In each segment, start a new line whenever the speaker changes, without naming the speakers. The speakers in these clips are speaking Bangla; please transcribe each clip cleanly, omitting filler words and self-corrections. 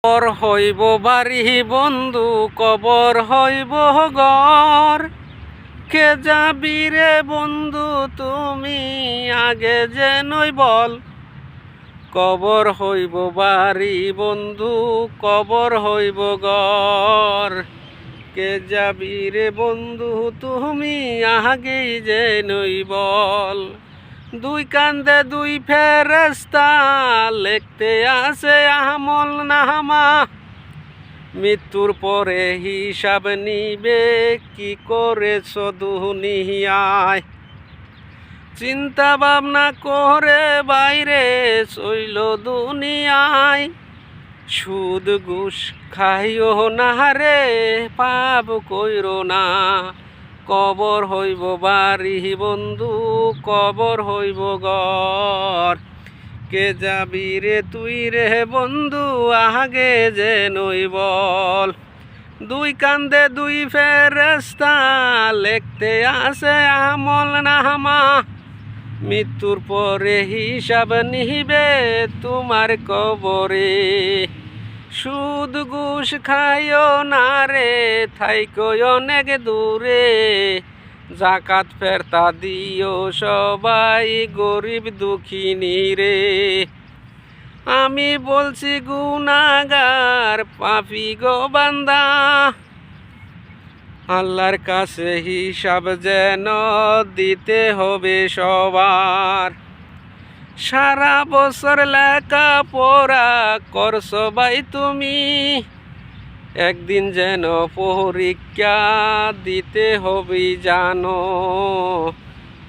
কবর হইব বাড়ি বন্ধু, কবর হইব ঘর। কে যাবি রে বন্ধু তুমি আগে যেনই বল। কবর হইব বাড়ি বন্ধু, কবর হইব ঘর। কে যাবি রে বন্ধু তুমি আগে যেনই বল। দুই কান্দে দুই ফেরেশতা লিখতে আছে আমল নামা। মৃত্যুর পরে হিসাব নিবে কি করেছ দুনিয়ায়। চিন্তা ভাবনা করে বাইরে চইল দুনিয়ায়। সুদ ঘুষ খাইও না রে, পাপ কইরো না। কবর হইব বাড়ি বন্ধু, কবর হইব ঘর। কে যাবি রে তুই রে বন্ধু আগে যেনই বল। দুই কান্দে দুই ফেরেশতা লিখতে আছে আমল নামা। মৃত্যুর পরে হিসাব নিবে তোমার কবরে। সুদ ঘুষ খাইও না রে, থাইকো অনেক দূরে। জাকাত ফেরতা দিও সবাই গরিব দুঃখিনী রে। আমি বলছি গুনাহগার পাপী গো বান্দা, আল্লাহর কাছে হিসাব যেন দিতে হবে সবার। সারা বছর লেখাপড়া করছো ভাই তুমি, একদিন যেন পরীক্ষা দিতে হবে জানো।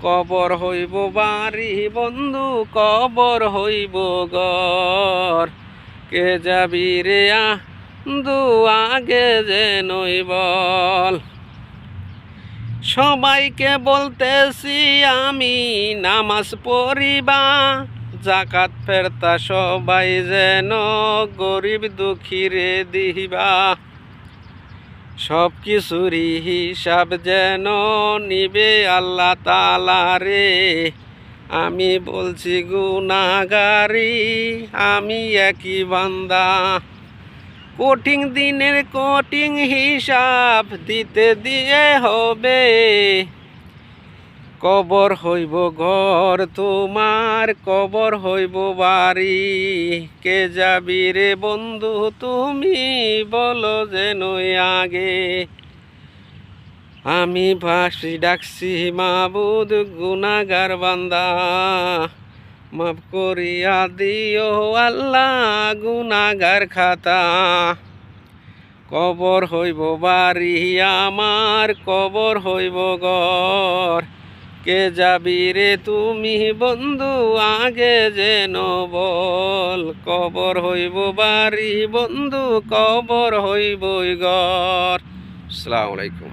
কবর হইব বাড়ি বন্ধু, কবর হইব ঘর। কে যাবি রে বন্ধু আগে যেনই বল। সবাইকে বলতেছি আমি নামাজ পড়িবা, জাকাত ফেরতা সবাই যেন গরিব দুঃখীরে দিবা। সব কিছুরই হিসাব যেন নিবে আল্লাহ তাআলা রে। আমি বলছি গুনাহগারি আমি একই বান্দা। কঠিন দিনের কঠিন হিসাব দিতে দিয়ে হবে। কবর হইব ঘর তোমার, কবর হইব বাড়ি। কে যাবি রে বন্ধু তুমি বলো যেনই আগে। আমি ভাসি ডাকছি মাবুদ গুনাহগার বান্দা, মাফ করিয়া দিও আল্লাহ গুনাহগার খাতা। কবর হইব বাড়ি আমার, কবর হইব ঘর। কে যাবি রে তুমি বন্ধু আগে যেন বল। কবর হইব বাড়ি বন্ধু, কবর হইব ঘর। আসসালামু আলাইকুম।